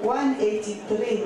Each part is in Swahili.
183.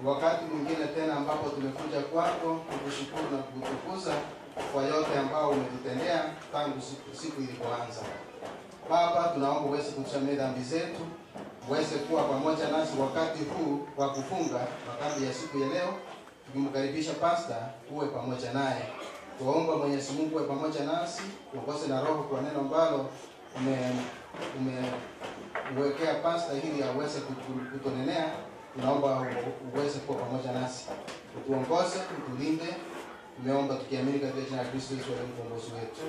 wakati mwingine tena ambapo tumekuja kwako kukushukuru na kukutukuza kwa yote ambao umetutendea tangu siku ilipoanza. Baba, tunaomba uweze kutusamehe dhambi zetu, uweze kuwa pamoja nasi wakati huu wa kufunga makambi ya siku ya leo. Tukimkaribisha pasta, uwe pamoja naye. Tuomba Mwenyezi Mungu uwe pamoja nasi, tuongoze na roho kwa neno ambalo umewekea pastor ili aweze kutonenea, tunaomba uweze kuwa pamoja nasi. Utuongoze, utulinde. Tumeomba tukiamini katika jina la Kristo Yesu aliye mkombozi wetu.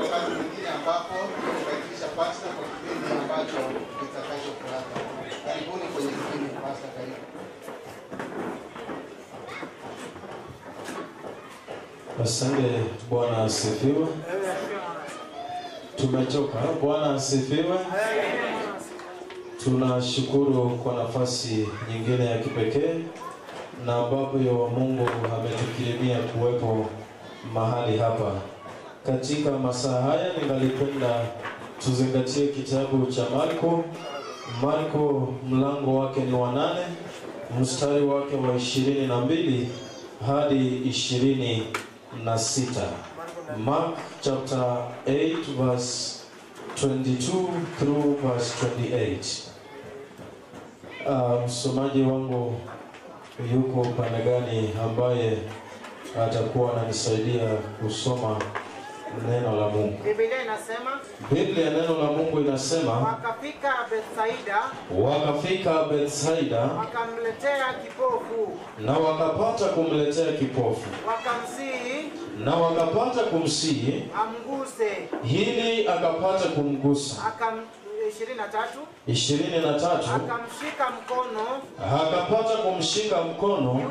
Wakati mwingine ambapo tunakaribisha pastor kwa kipindi ambacho kitakachofuata. Karibuni kwenye kipindi pastor, karibu. Asante, Bwana asifiwe. Tumechoka. Bwana asifiwe. Tunashukuru kwa nafasi nyingine ya kipekee na ambapo Mungu ametukirimia kuwepo mahali hapa. Katika masaa haya ningalipenda tuzingatie kitabu cha Marko. Marko mlango wake ni wa 8, mstari wake wa 22 hadi 26. Mark chapter 8 verse 22 through verse 28. Msomaji wangu yuko pande gani ambaye atakuwa ananisaidia kusoma neno la Mungu? Biblia inasema, Biblia neno la Mungu inasema, wakafika Bethsaida, wakamletea kipofu, na wakapata kumletea kipofu, wakamsihi, na wakapata kumsihi amguse, hili akapata kumgusa. 23 akamshika mkono, akapata kumshika mkono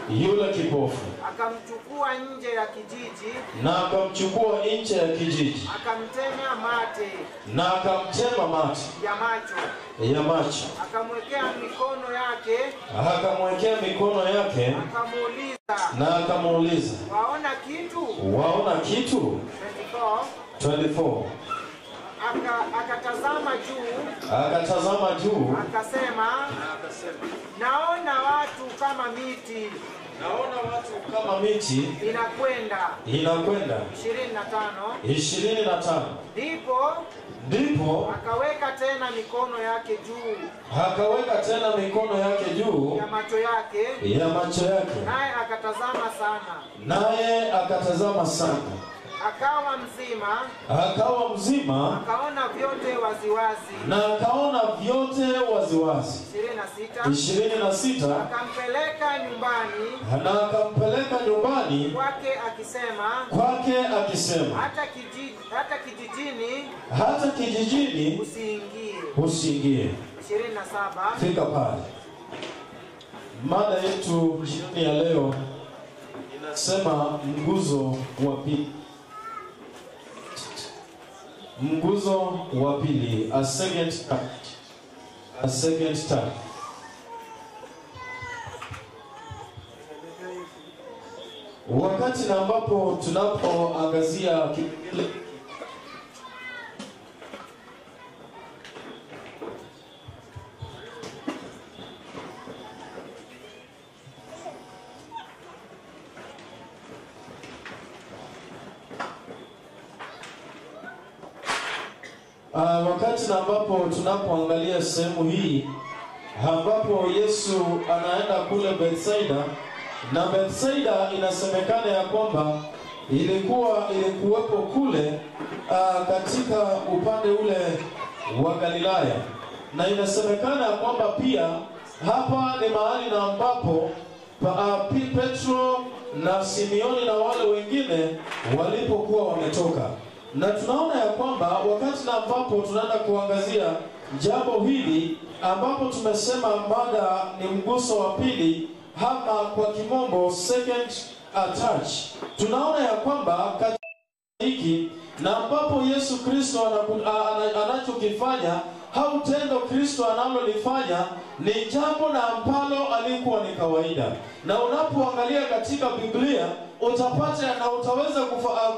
yule kipofu, akamchukua nje ya kijiji, na akamchukua nje ya kijiji, akamtemea mate, na akamtema mate ya macho, akamwekea mikono yake, na akamuuliza, waona kitu? 24 akatazama juu, akasema, naona watu kama miti inakwenda. 25 ndipo akaweka tena mikono yake juu ya macho yake, naye akatazama sana. Akawa mzima, akaona vyote waziwazi. 26 akampeleka nyumbani kwake akisema, hata kijijini usiingie. 27 fika pale. Mada yetu jioni ya leo inasema Nguzo wa pili, a second time. Wakati na ambapo tunapoangazia kipengele wakati na ambapo tunapoangalia sehemu hii ambapo Yesu anaenda kule Bethsaida, na Bethsaida inasemekana ya kwamba ilikuwepo kule katika upande ule wa Galilaya, na inasemekana ya kwamba pia hapa ni mahali na ambapo Petro na Simeoni na wale wengine walipokuwa wametoka. Na tunaona ya kwamba wakati na ambapo tunaenda kuangazia jambo hili ambapo tumesema mada ni mguso wa pili, hapa kwa kimombo second touch, tunaona ya kwamba katika hiki na ambapo Yesu Kristo anachokifanya au tendo Kristo analolifanya ni jambo na ambalo alikuwa ni kawaida. Na unapoangalia katika Biblia utapata na utaweza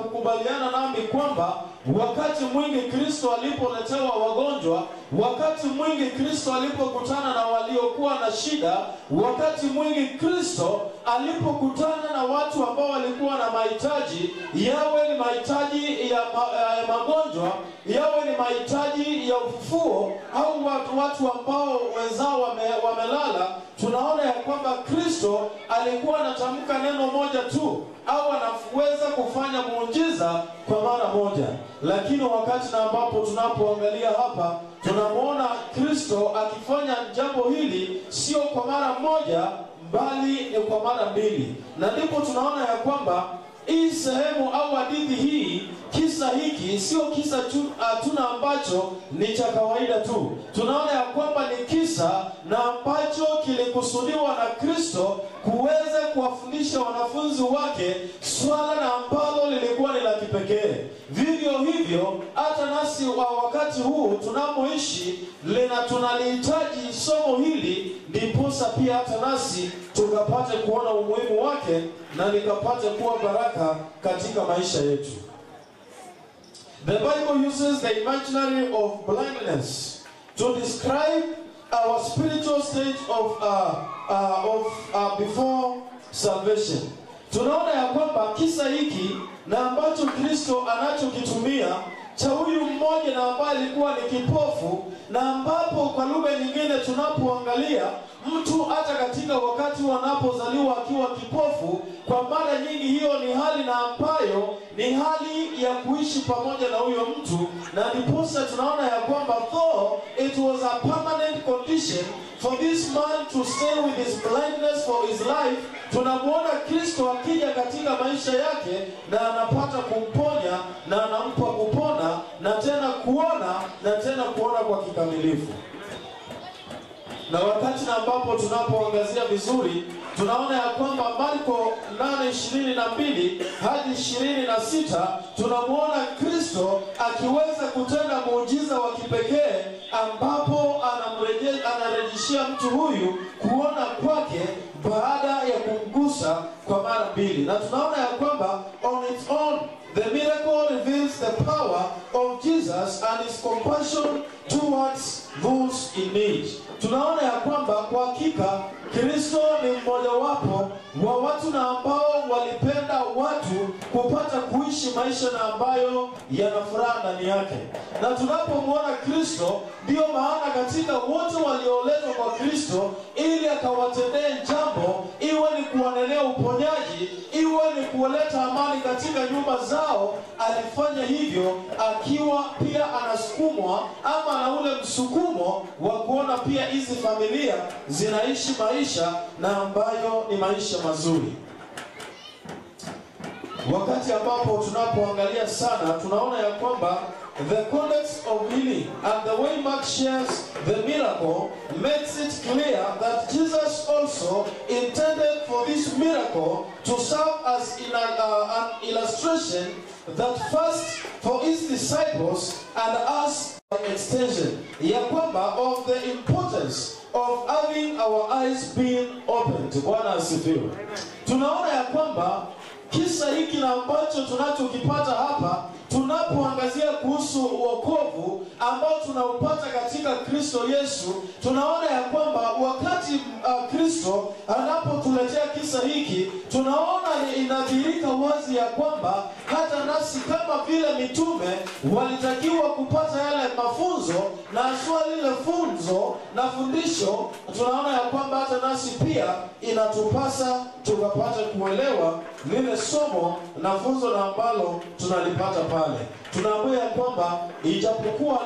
kukubaliana nami kwamba wakati mwingi Kristo alipoletewa wagonjwa, wakati mwingi Kristo alipokutana na waliokuwa na shida, wakati mwingi Kristo alipokutana na watu ambao walikuwa na mahitaji, yawe ni mahitaji ya magonjwa, yawe ni mahitaji ya ufufuo, au watu ambao wenzao wamelala, tunaona ya kwamba Kristo alikuwa anatamka neno moja tu, au anaweza kufanya muujiza kwa mara moja. Lakini wakati na ambapo tunapoangalia hapa, tunamuona Kristo akifanya jambo hili sio kwa mara moja, bali ni kwa mara mbili. Na ndipo tunaona ya kwamba hii sehemu au hadithi hii, kisa hiki sio kisa tuna ambacho ni cha kawaida tu. Tunaona ya kwamba ni kisa na ambacho kilikusudiwa na Kristo kuweza kuwafundisha wanafunzi wake swala na ambalo lilikuwa ni la kipekee. Vivyo hivyo hata nasi wa wakati huu tunamoishi tunalihitaji somo hili, ndiposa pia hata nasi tukapate kuona umuhimu wake na likapate kuwa baraka katika maisha yetu. The Bible uses the imaginary of blindness to describe our spiritual state of before salvation. Tunaona ya kwamba kisa hiki na ambacho Kristo anachokitumia cha huyu mmoja na ambaye alikuwa ni kipofu, na ambapo kwa lugha nyingine tunapoangalia mtu hata katika wakati wanapozaliwa akiwa kipofu, kwa mara nyingi hiyo ni hali na ambayo ni hali ya kuishi pamoja na huyo mtu. Na ndiposa tunaona ya kwamba though it was a permanent condition for this man to stay with his blindness for his life, tunamuona Kristo akija katika maisha yake na anapata kumponya na anampa kupona na tena kuona kwa kikamilifu. Na wakati na ambapo tunapoangazia vizuri, tunaona ya kwamba Marko 8:22 hadi 26 tunamuona Kristo akiweza kutenda muujiza wa kipekee, ambapo anarejeshia mtu huyu kuona kwake baada ya kumgusa kwa mara mbili. Na tunaona ya kwamba on its own the miracle reveals the power of Jesus and his compassion towards those in need. Tunaona ya kwamba kwa hakika Kristo ni mmoja wapo wa watu na ambao walipenda watu kupata kuishi maisha na ambayo yana furaha ndani yake. Na tunapomwona Kristo, ndio maana katika wote walioletwa kwa Kristo ili akawatendee jambo, iwe ni kuwanenea uponyaji, iwe ni kuleta amani katika nyumba zao, alifanya hivyo akiwa pia anasukumwa ama na ule msukumo wa kuona pia hizi familia zinaishi maisha na ambayo ni maisha mazuri. Wakati ambapo tunapoangalia sana, tunaona ya kwamba the context of healing and the way Mark shares the miracle makes it clear that Jesus also intended for this miracle to serve as an illustration that first for his disciples and us extension ya kwamba of the importance of having our eyes being opened. Bwana asifiwe. Tunaona ya kwamba kisa hiki na ambacho tunachokipata hapa, tunapoangazia kuhusu wokovu ambao tunaupata katika Kristo Yesu, tunaona ya kwamba wakati Kristo anapotuletea kisa hiki, tunaona inadhihirika wazi ya kwamba hata nasi kama vile mitume walitakiwa kupata yale mafunzo, na swali lile funzo na fundisho, tunaona ya kwamba hata nasi pia inatupasa tukapata kuelewa lile somo na funzo na ambalo tunalipata pale. Tunaambiwa ya kwamba ijapokuwa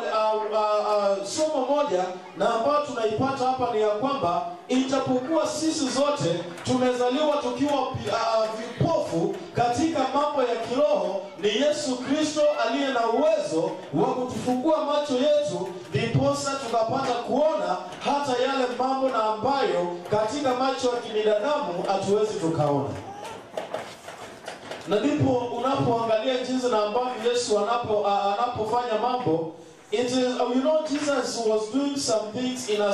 somo moja na ambalo tunaipata hapa ni ya kwamba ijapokuwa sisi zote tumezaliwa tukiwa vipofu katika mambo ya kiroho, ni Yesu Kristo aliye na uwezo wa kutufungua macho yetu, ndiposa tukapata kuona hata yale mambo na ambayo katika macho ya kibinadamu hatuwezi tukaona. Na ndipo unapoangalia jinsi na ambavyo Yesu anapofanya mambo, it is, Jesus was doing some things in a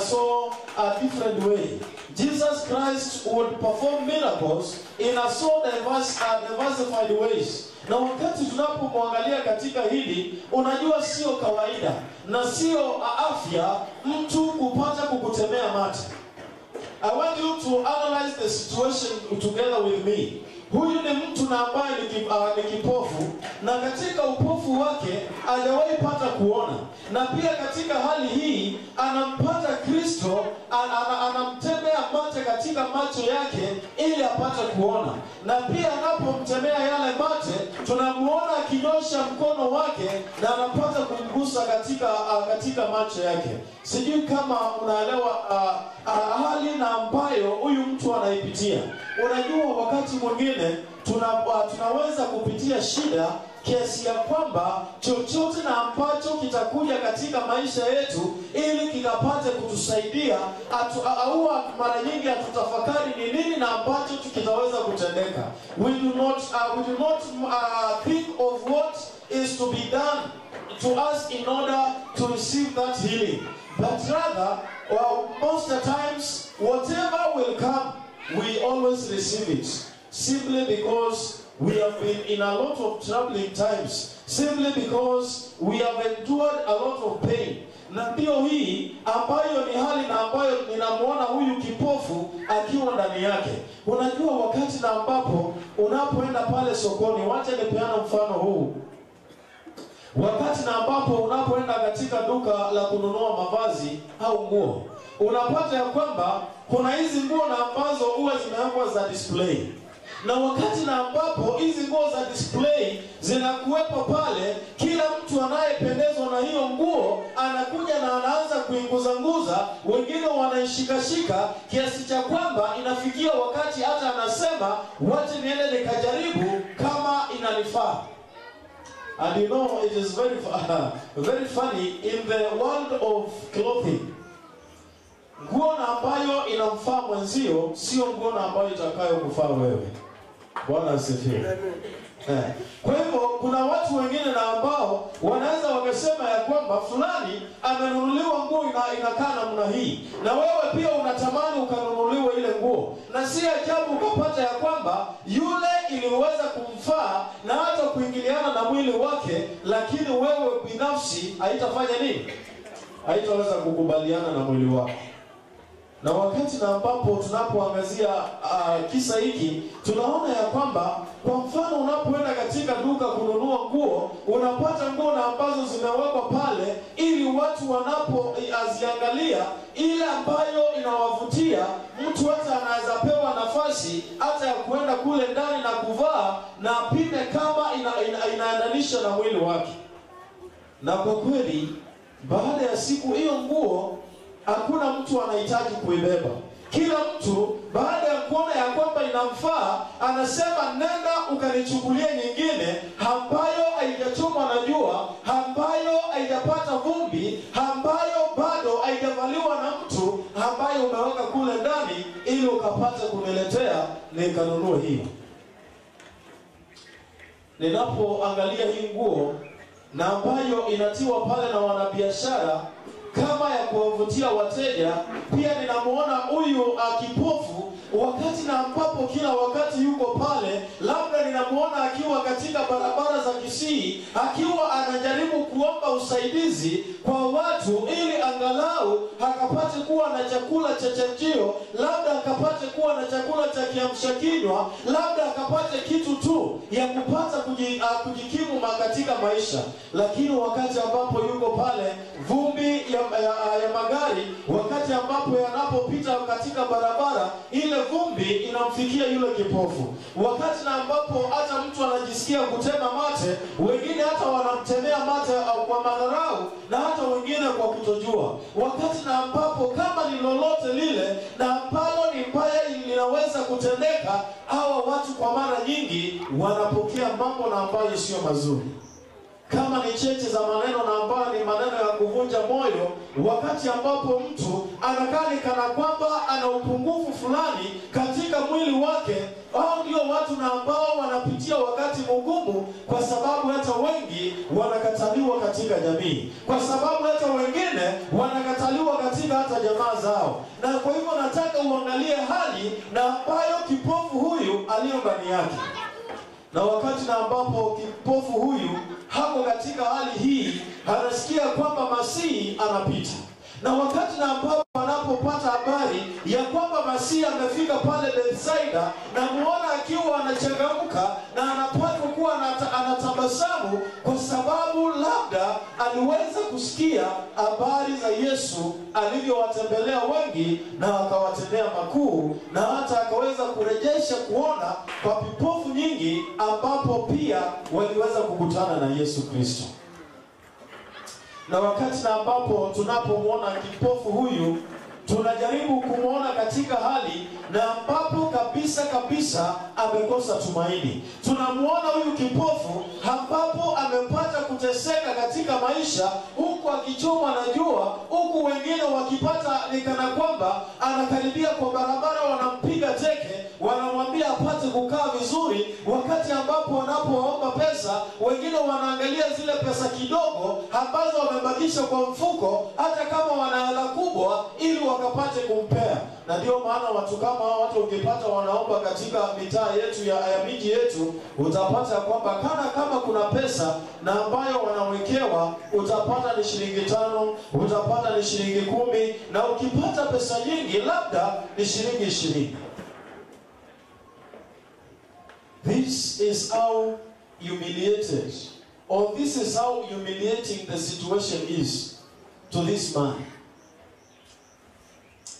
different way. Jesus Christ would perform miracles in a so diversified ways. Na wakati tunapomwangalia katika hili, unajua sio kawaida na sio afya mtu kupata kukutemea mate. I want you to analyze the situation together with me. huyu ni mtu na ambaye ni kipofu, na katika upofu wake hajawahi pata kuona, na pia katika hali hii anampata Kristo, anamtemea mate katika macho yake ili apate kuona, na pia anapomtemea yale mate tunamuona akinyosha mkono wake na anapata kumgusa katika macho yake. Sijui kama unaelewa hali na ambayo huyu mtu anaipitia. Unajua wakati mwingine tunaweza kupitia shida kiasi ya kwamba chochote na ambacho kitakuja katika maisha yetu ili kikapate kutusaidia au mara nyingi hatutafakari ni nini na ambacho kitaweza kutendeka. We do not think of what is to be done to us in order to receive that healing, but rather most of the times whatever will come we always receive it, simply because we have been in a lot of troubling times, simply because we have endured a lot of pain. Na ndio hii ambayo ni hali na ambayo ninamuona huyu kipofu akiwa ndani yake. Unajua wakati na ambapo unapoenda pale sokoni, wacha nipeana mfano huu. Wakati na ambapo unapoenda katika duka la kununua mavazi au nguo, unapata ya kwamba kuna hizi nguo na ambazo huwa zimewekwa za display. Na wakati na ambapo hizi nguo za display zinakuwepo pale, kila mtu anayependezwa na hiyo nguo anakuja na anaanza kuinguza, wengine wanaishikashika kiasi cha kwamba inafikia wakati hata anasema wacha niende nikajaribu kama inanifaa. And you know, it is very funny in the world of clothing. Nguo na ambayo inamfaa mwenzio sio nguo na ambayo itakayokufaa wewe. Bwana asifiwe. Kwa hivyo kuna watu wengine na ambao wanaweza wakasema ya kwamba fulani amenunuliwa nguo inakaa namna hii, na wewe pia unatamani ukanunuliwa ile nguo, na si ajabu ukapata ya kwamba yule iliweza kumfaa na hata kuingiliana na mwili wake, lakini wewe binafsi haitafanya nini? Haitaweza kukubaliana na mwili wako. Na wakati na ambapo tunapoangazia kisa hiki, tunaona ya kwamba kwa mfano unapoenda katika duka kununua nguo, unapata nguo na ambazo zimewekwa pale ili watu wanapoziangalia ile ambayo inawavutia, mtu hata anaweza pewa nafasi hata ya kuenda kule ndani na kuvaa na apime kama inaendanisha na mwili wake. Na kwa kweli baada ya siku hiyo nguo hakuna mtu anahitaji kuibeba. Kila mtu baada ya kuona ya kwamba inamfaa anasema nenda ukanichukulie nyingine ambayo haijachomwa na jua, ambayo haijapata vumbi, ambayo bado haijavaliwa na mtu, ambayo umeweka kule ndani ili ukapata kuniletea nikanunue hiyo. Ninapoangalia hii nguo na ambayo inatiwa pale na wanabiashara kama ya kuwavutia wateja, pia ninamuona huyu kipofu wakati na ambapo kila wakati yuko pale, labda ninamuona akiwa katika barabara za Kisii, akiwa anajaribu kuomba usaidizi kwa watu ili angalau akapate kuwa na chakula cha chajio, labda akapate kuwa na chakula cha kiamshakinywa, labda akapate kitu tu ya kupata kujikimu katika maisha. Lakini wakati ambapo yuko pale, vumbi ya magari wakati ambapo yanapopita katika barabara, ile vumbi inamfikia yule kipofu. Wakati na ambapo hata mtu anajisikia kutema mate, wengine hata wanamtemea mate kwa madharau, na hata wengine kwa kutojua. Wakati na ambapo kama ni lolote lile na ambalo ni mbaya linaweza kutendeka, hawa watu kwa mara nyingi wanapokea mambo na ambayo sio mazuri. Kama ni cheche za maneno na ambayo ni maneno ya kuvunja moyo, wakati ambapo mtu anakaa kana kwamba ana upungufu fulani katika mwili wake, hao ndio watu na ambao wanapitia wakati mgumu, kwa sababu hata wengi wanakataliwa katika jamii, kwa sababu hata wengine wanakataliwa katika hata jamaa zao. Na kwa hivyo nataka uangalie hali na ambayo kipofu huyu aliyo ndani yake. Na wakati na ambapo kipofu huyu hako katika hali hii, anasikia kwamba Masihi anapita. Na wakati na ambapo anapopata habari ya kwamba Masihi amefika pale Bethsaida, na muona akiwa anachangamka na anapata kuwa anatabasamu, kwa sababu labda aliweza kusikia habari za Yesu alivyowatembelea wengi na akawatendea makuu, na hata akaweza kurejesha kuona kwa vipofu nyingi, ambapo pia waliweza kukutana na Yesu Kristo. Na wakati na ambapo tunapomwona kipofu huyu, tunajaribu kumwona katika hali na ambapo kabisa amekosa tumaini. Tunamwona huyu kipofu ambapo amepata kuteseka katika maisha, huku akichomwa na jua, huku wengine wakipata ni kana kwamba anakaribia kwa barabara, wanampiga teke, wanamwambia apate kukaa vizuri, wakati ambapo wanapoomba pesa, wengine wanaangalia zile pesa kidogo ambazo wamebakisha kwa mfuko, hata kama wana hela kubwa, ili wakapate kumpea. Na ndio maana watu kama hao, watu ukipata wanaomba katika mitaa yetu ya miji yetu, utapata kwamba kama kuna pesa na ambayo wanawekewa, utapata ni shilingi 5, utapata ni shilingi 10, na ukipata pesa nyingi labda ni shilingi 20. This is how humiliated, or this is how humiliating the situation is to this man.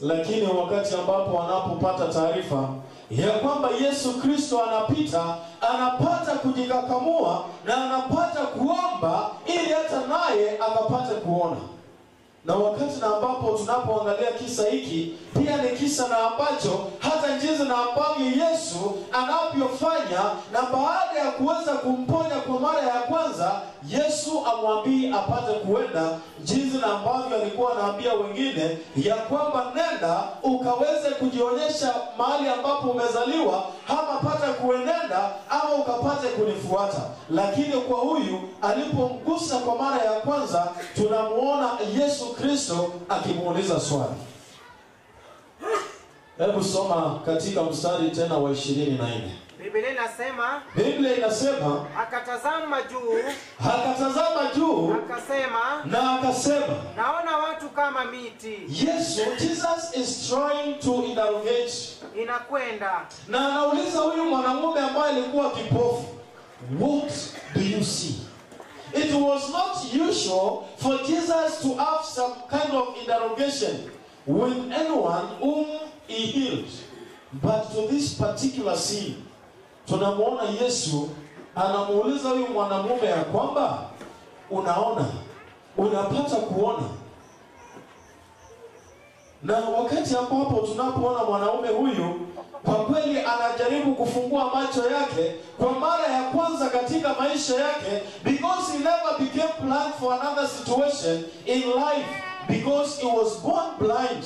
Lakini wakati ambapo wanapopata taarifa ya kwamba Yesu Kristo anapita, anapata kujikakamua na anapata kuomba ili hata naye akapate kuona. Na wakati na ambapo tunapoangalia kisa hiki, pia ni kisa na ambacho hata jinsi na ambavyo Yesu anavyofanya, na baada ya kuweza kumponya kwa mara ya kwanza, Yesu amwambii apate kuenda, jinsi na ambavyo alikuwa anaambia wengine ya kwamba nenda ukaweze kujionyesha mahali ambapo umezaliwa, ama pata kuenenda ama ukapate kunifuata. Lakini kwa huyu alipomgusa kwa mara ya kwanza, tunamuona Yesu Kristo akimuuliza swali. Hebu soma katika mstari tena wa 24. Biblia inasema akatazama juu na akasema naona watu kama miti. Jesus is trying to interrogate, inakwenda, na anauliza huyu mwanamume ambaye alikuwa kipofu, what do you see? It was not usual for Jesus to have some kind of interrogation with anyone whom he healed, but to this particular scene, tunamuona Yesu anamuuliza huyu mwanamume ya kwamba unaona, unapata kuona. Na wakati ambapo tunapoona mwanaume huyu, kwa kweli anajaribu kufungua macho yake kwa mara ya kwanza katika maisha yake, because he never became blind for another situation in life, because he was born blind.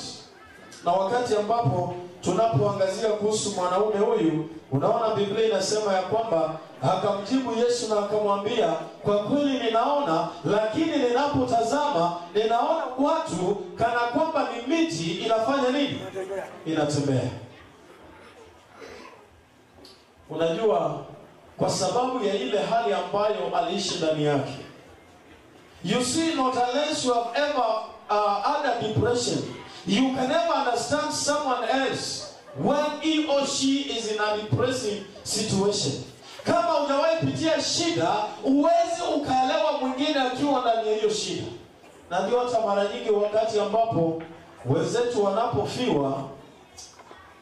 Na wakati ambapo tunapoangazia kuhusu mwanaume huyu, unaona Biblia inasema ya kwamba akamjibu Yesu na akamwambia, kwa kweli ninaona, lakini ninapotazama ninaona watu kana kwamba ni miti inafanya nini? Inatembea. Unajua, kwa sababu ya ile hali ambayo aliishi ndani yake. You see, not unless you have ever had a depression, you can never understand someone else when he or she is in a depressing situation. Kama hujawahi pitia shida, uweze ukaelewa mwingine akiwa ndani ya hiyo shida. Na ndio hata mara nyingi wakati ambapo wenzetu wanapofiwa,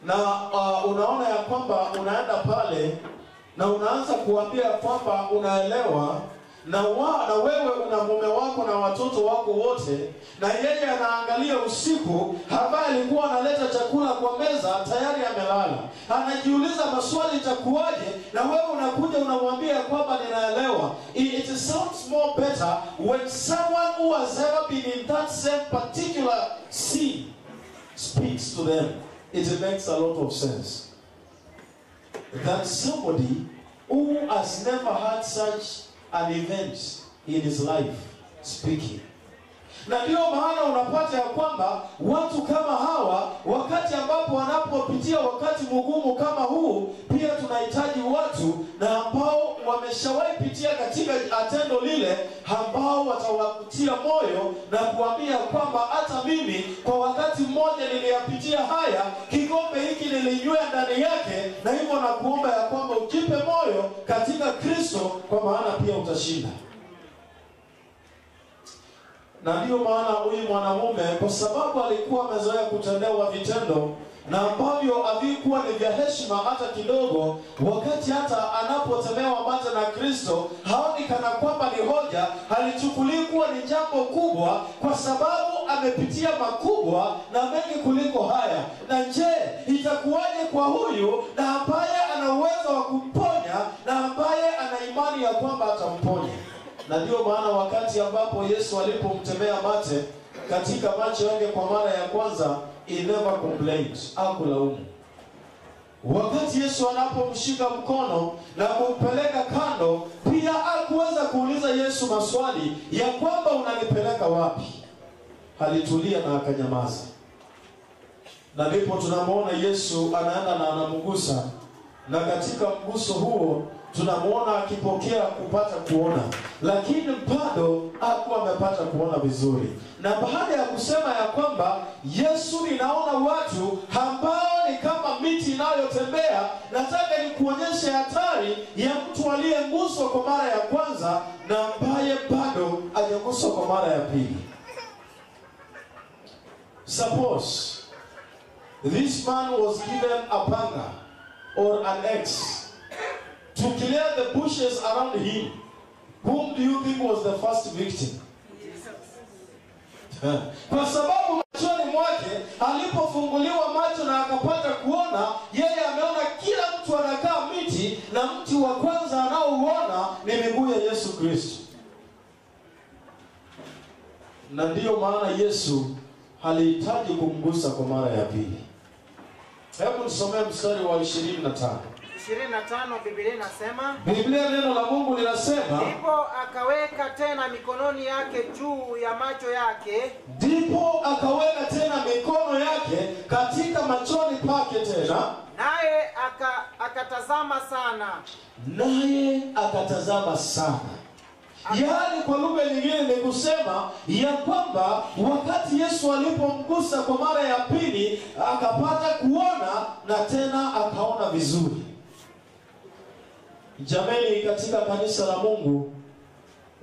na unaona ya kwamba unaenda pale na unaanza kuambia kwamba unaelewa, na wewe una mume wako na watoto wako wote, na yeye anaangalia usiku, ambaye alikuwa analeta chakula kwa meza tayari amelala, anajiuliza maswali itakuwaje, na wewe unakuja unamwambia kwamba ninaelewa. It sounds more better when someone who has ever been in that same particular scene speaks to them. It makes a lot of sense that somebody who has never had such an event in his life speaking. Na ndio maana unapata ya kwamba watu kama hawa, wakati ambapo wanapopitia wakati mgumu kama huu, pia tunahitaji watu na ambao wameshawahi pitia katika tendo lile, ambao watawakutia moyo na kuambia kwamba hata mimi kwa wakati mmoja niliyapitia haya, kikombe hiki nilinywea ndani yake, na hivyo nakuomba ya kwamba ujipe moyo katika Kristo, kwa maana pia utashinda. Na ndio maana huyu mwanamume, kwa sababu alikuwa amezoea kutendewa vitendo na ambavyo havikuwa ni vya heshima hata kidogo, wakati hata anapotemewa mate na Kristo, haoni kana kwamba ni hoja, alichukulia kuwa ni jambo kubwa, kwa sababu amepitia makubwa na mengi kuliko haya. Na je, itakuwaje kwa huyu na ambaye ana uwezo wa kumponya na ambaye ana imani ya kwamba atamponya? Na ndio maana wakati ambapo Yesu alipomtemea mate katika macho yake kwa mara ya kwanza, he never complained, hakulaumu. Wakati Yesu anapomshika mkono na kumpeleka kando, pia hakuweza kuuliza Yesu maswali ya kwamba unanipeleka wapi. Alitulia na akanyamaza. Na ndipo tunamwona Yesu anaenda na anamgusa, na katika mguso huo tunamuona akipokea kupata kuona, lakini bado hakuwa amepata kuona vizuri. Na baada ya kusema ya kwamba Yesu, ninaona watu ambao ni kama miti inayotembea, nataka nikuonyeshe hatari ya mtu aliyeguswa kwa mara ya kwanza na ambaye bado hajaguswa kwa mara ya pili. Suppose this man was given a panga or an axe to clear the bushes around him. Whom do you think was the first victim? Kwa sababu machoni mwake alipofunguliwa macho na akapata kuona, yeye ameona kila mtu anakaa miti, na mti wa kwanza anaouona ni miguu ya Yesu Kristo. Na ndiyo maana Yesu halihitaji kumgusa kwa mara ya pili. Hebu nisomee mstari wa 25. 25 Biblia inasema, Biblia neno la Mungu linasema, ndipo akaweka tena mikononi yake juu ya macho yake. Ndipo akaweka tena mikono yake katika machoni pake tena, naye akatazama sana. Naye akatazama sana. Yaani kwa lugha nyingine ni kusema ya kwamba wakati Yesu alipomgusa kwa mara ya pili, akapata kuona na tena akaona vizuri. Jamani, katika kanisa la Mungu,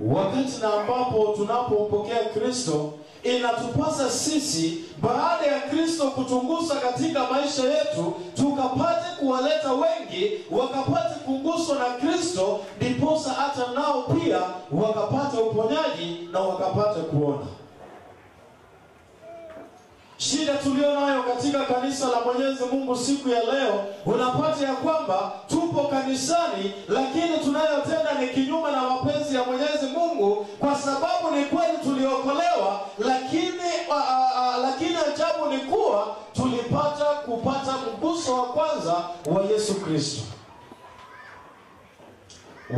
wakati na ambapo tunapompokea Kristo, inatupasa sisi baada ya Kristo kutungusa katika maisha yetu, tukapate kuwaleta wengi wakapate kuguswa na Kristo, ndiposa hata nao pia wakapata uponyaji na wakapata kuona. Shida tulio nayo katika kanisa la Mwenyezi Mungu siku ya leo, unapata ya kwamba tupo kanisani, lakini tunayotenda ni kinyume na mapenzi ya Mwenyezi Mungu, kwa sababu ni kweli tuliokolewa, lakini ajabu ni kuwa tulipata kupata mguso wa kwanza wa Yesu Kristo.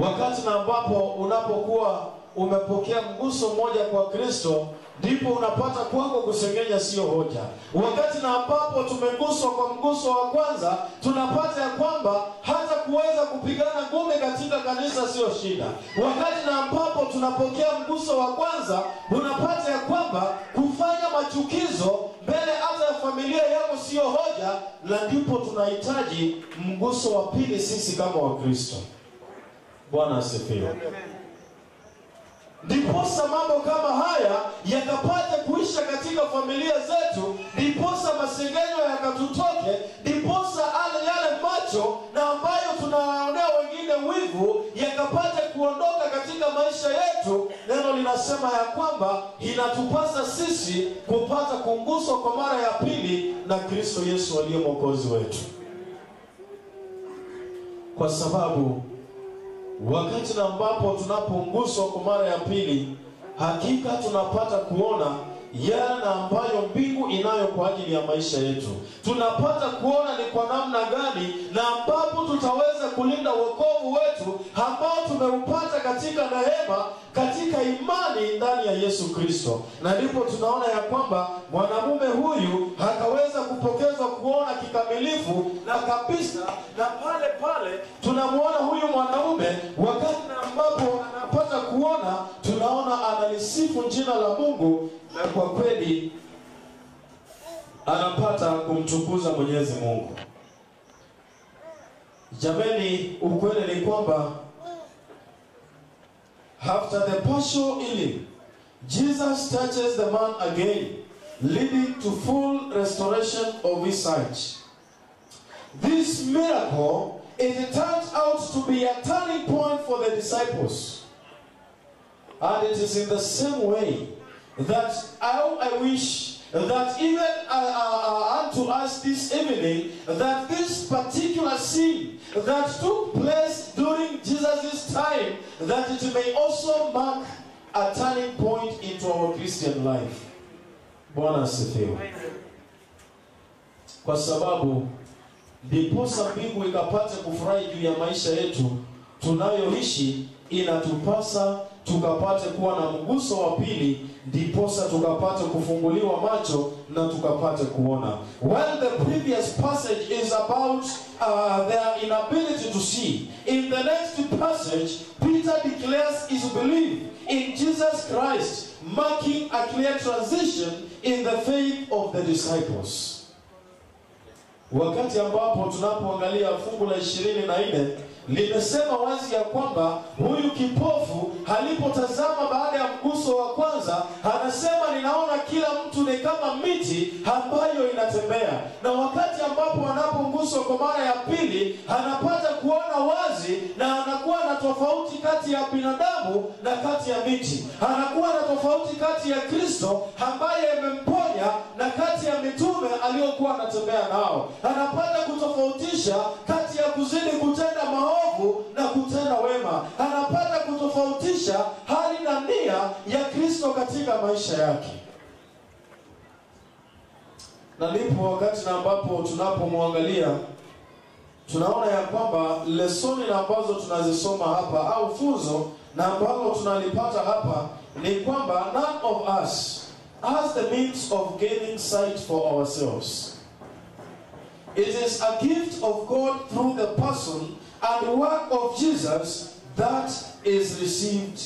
Wakati na ambapo unapokuwa umepokea mguso mmoja kwa Kristo, ndipo unapata kwako kusengenya sio hoja. Wakati na ambapo tumeguswa kwa mguso wa kwanza, tunapata ya kwamba hata kuweza kupigana ngome katika kanisa sio shida. Wakati na ambapo tunapokea mguso wa kwanza, unapata ya kwamba kufanya machukizo mbele hata ya familia yako sio hoja, na ndipo tunahitaji mguso wa pili sisi kama Wakristo. Bwana asifiwe. Ndiposa mambo kama haya yakapata kuisha katika familia zetu, ndiposa masengenyo yakatutoke, ndiposa yale macho na ambayo tunawaonea wengine wivu yakapata kuondoka katika maisha yetu. Neno linasema ya kwamba inatupasa sisi kupata kuguswa kwa mara ya pili na Kristo Yesu aliye Mwokozi wetu. Kwa sababu wakati na ambapo tunapoguswa kwa mara ya pili, hakika tunapata kuona, yale ambayo mbingu inayo kwa ajili ya maisha yetu. Tunapata kuona ni kwa namna gani na ambapo tutaweza kulinda wokovu wetu ambao tumeupata katika neema, katika imani ndani ya Yesu Kristo. Na ndipo tunaona ya kwamba mwanamume huyu akaweza kupokezwa kuona kikamilifu na kabisa, na pale pale tunamuona huyu mwanaume wakati ambapo anapata kuona, tunaona analisifu jina la Mungu, na kwa kweli anapata kumtukuza Mwenyezi Mungu. Jameni, ukweli ni kwamba after the partial healing, Jesus touches the man again, leading to full restoration of his sight. This miracle, it turns out to be a turning point for the disciples. And it is in the same way that I wish that even unto us this evening, that this particular scene that took place during Jesus' time, that it may also mark a turning point into our Christian life. Bwana asifiwe. Kwa sababu ndiposa mbingu ikapate kufurahi juu ya maisha yetu tunayoishi, inatupasa tukapate kuwa na mguso wa pili, ndiposa tukapate kufunguliwa macho na tukapate kuona. While the previous passage is about their inability to see, in the next passage Peter declares his belief in Jesus Christ, marking a clear transition in the faith of the disciples. Wakati ambapo tunapoangalia fungu la 24 limesema wazi ya kwamba huyu kipofu alipotazama baada ya mguso wa kwanza, anasema ninaona kila mtu ni kama miti ambayo inatembea. Na wakati ambapo anapomguswa kwa mara ya pili, anapata kuona wazi na anakuwa na tofauti kati ya binadamu na kati ya miti. Anakuwa na tofauti kati ya Kristo ambaye amemponya na kati ya mitume aliyokuwa anatembea nao. Anapata kutofautisha kati ya kuzidi kutenda maovu na kutenda wema. Anapata kutofautisha hali na nia ya Kristo katika maisha yake. Na ndipo wakati na ambapo tunapomwangalia, tunaona ya kwamba lesoni na ambazo tunazisoma hapa au funzo na ambalo tunalipata hapa ni kwamba none of us has the means of gaining sight for ourselves. It is a gift of God through the person and work of Jesus that is received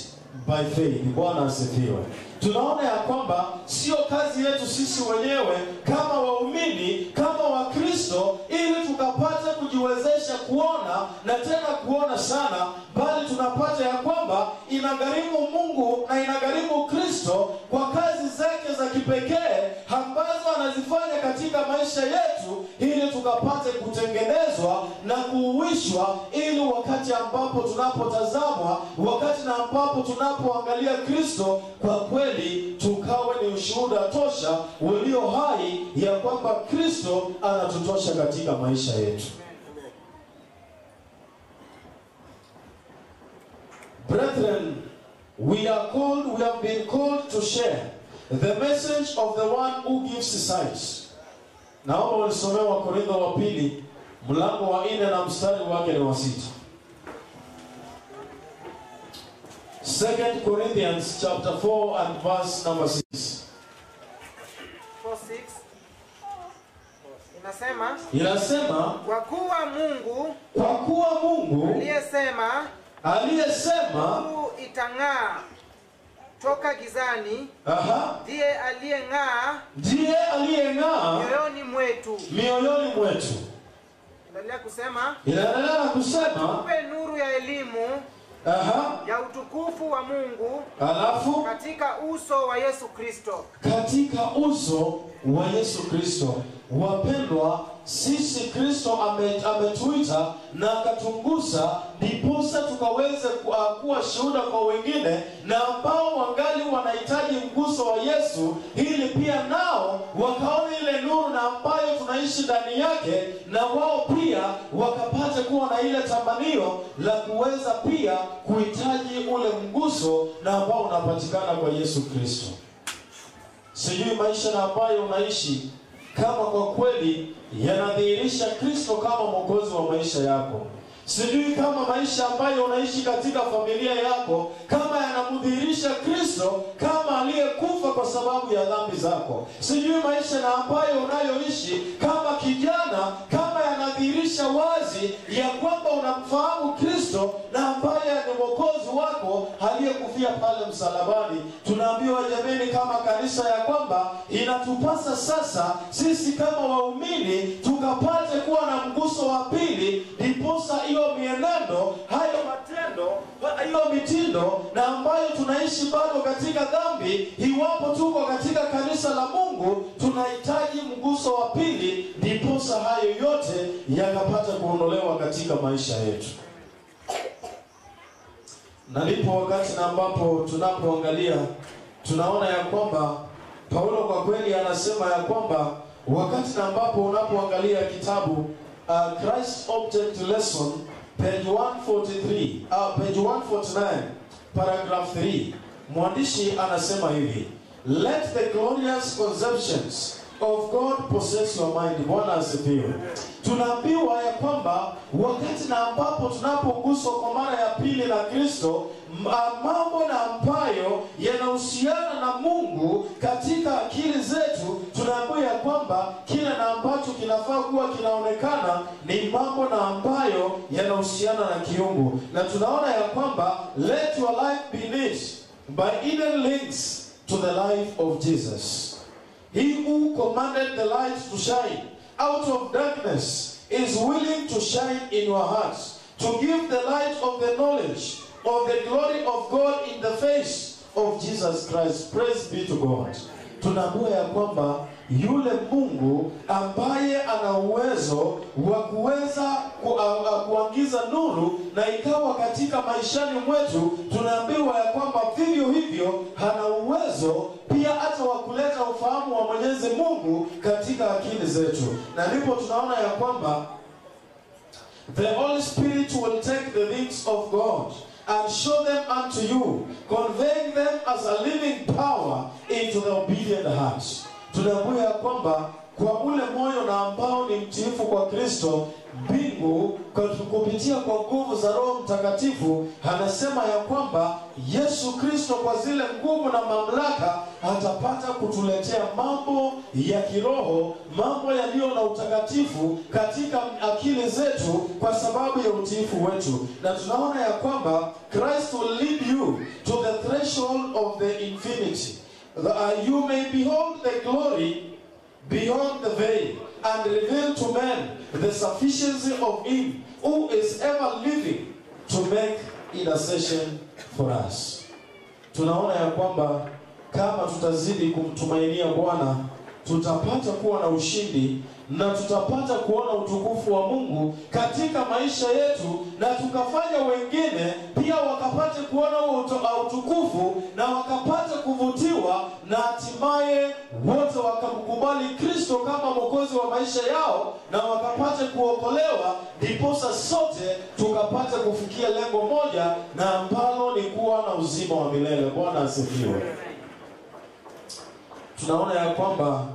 by faith. Bwana asifiwe. Tunaona ya kwamba sio kazi yetu sisi wenyewe kama waumini, kama Wakristo, ili tukapate kujiwezesha kuona na tena kuona sana, bali tunapata ya kwamba inagharimu Mungu na inagharimu Kristo kwa kazi zake za kipekee ambazo anazifanya katika maisha yetu, ili tukapate kutengenezwa na kuuishwa, ili wakati ambapo tunapotazamwa, wakati na ambapo tunapoangalia Kristo, kwa kweli tukawe ni ushuhuda tosha ulio hai ya kwamba Kristo anatutosha katika maisha yetu. Brethren, we have been called to share the message of the one who gives sight. Naomba walisomea Wakorintho wa pili mlango wa 4 na mstari wake ni wa 6. 2 Corinthians chapter 4 and verse number 6. 4:6 inasema, kwa kuwa Mungu aliyesema nuru itang'aa toka gizani, ndiye aliyeng'aa mioyoni mwetu. Inaendelea kusema tupe nuru ya elimu ya utukufu wa Mungu katika uso wa Yesu Kristo. Katika uso wa Yesu Kristo. Wapendwa, sisi Kristo ametuita na akatungusa ndiposa tukaweze kuwa shuhuda kwa wengine na ambao wangali wanahitaji mguso wa Yesu, ili pia nao wakaone ile nuru na ambayo tunaishi ndani yake, na wao pia wakapate kuwa na ile tamanio la kuweza pia kuhitaji ule mguso na ambao unapatikana kwa Yesu Kristo. Sijui maisha na ambayo unaishi kama kwa kweli yanadhihirisha Kristo kama mwokozi wa maisha yako. Sijui kama maisha ambayo unaishi katika familia yako kama yanamdhihirisha Kristo kama aliyekufa kwa sababu ya dhambi zako. Sijui maisha na ambayo unayoishi kama kijana kama yanadhihirisha wazi ya kwamba unamfahamu Kristo na ambaye ni mwokozi wako aliyekufia pale msalabani. Tunaambiwa jameni kama kanisa ya kwamba inatupasa sasa sisi kama waumini tukapate kuwa na mguso wa pili, ndiposa hiyo mienendo, hayo matendo, hiyo mitindo na ambayo tunaishi bado katika dhambi, iwapo tuko katika kanisa la Mungu, tunahitaji mguso wa pili, ndiposa hayo yote yakapata kuondolewa katika maisha yetu. Na ndipo wakati na ambapo tunapoangalia tunaona ya kwamba Paulo kwa kweli anasema ya kwamba wakati na ambapo unapoangalia kitabu Christ Object Lesson page 143 page 149 paragraph 3, mwandishi anasema hivi: let the glorious conceptions of God possess your mind. Bwana asifiwe. Tunaambiwa ya kwamba wakati na ambapo tunapoguswa kwa mara ya pili na Kristo, mambo na ambayo yanahusiana na Mungu katika akili zetu, tunaambiwa ya kwamba kile na ambacho kinafaa kuwa kinaonekana ni mambo na ambayo yanahusiana na kiungu. Na tunaona ya kwamba let your life be lit by hidden links to the life of Jesus. He who commanded the light to shine out of darkness is willing to shine in your hearts, to give the light of the knowledge of the glory of God in the face of Jesus Christ. Praise be to God. Tunaambiwa ya kwamba yule Mungu ambaye ana uwezo wa kuweza kuangiza nuru na ikawa katika maishani mwetu, tunaambiwa ya kwamba vivyo hivyo hana uwezo pia hata wa kuleta ufahamu wa Mwenyezi Mungu katika akili zetu. Na ndipo tunaona ya kwamba the Holy Spirit will take the things of God and show them unto you, conveying them as a living power into the obedient heart. Tunaambiwa ya kwamba kwa ule moyo na ambao ni mtiifu kwa Kristo, mbingu kupitia kwa nguvu za Roho Mtakatifu anasema ya kwamba Yesu Kristo kwa zile nguvu na mamlaka atapata kutuletea mambo ya kiroho, mambo yaliyo na utakatifu katika akili zetu kwa sababu ya utiifu wetu. Na tunaona ya kwamba Christ will lead you to the threshold of the infinity. You may behold the glory beyond the veil and reveal to men the sufficiency of Him who is ever living to make intercession for us. Tunaona ya kwamba kama tutazidi kumtumainia Bwana, tutapata kuwa na ushindi na tutapata kuona utukufu wa Mungu katika maisha yetu, na tukafanya wengine pia wakapate kuona utukufu na wakapate kuvutiwa, na hatimaye wote wakamkubali Kristo kama mwokozi wa maisha yao na wakapate kuokolewa, ndiposa sote tukapate kufikia lengo moja na ambalo ni kuwa na uzima wa milele. Bwana asifiwe. Tunaona ya kwamba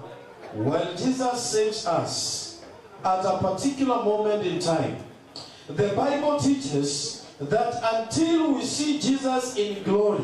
when Jesus saves us at a particular moment in time, the Bible teaches that until we see Jesus in glory,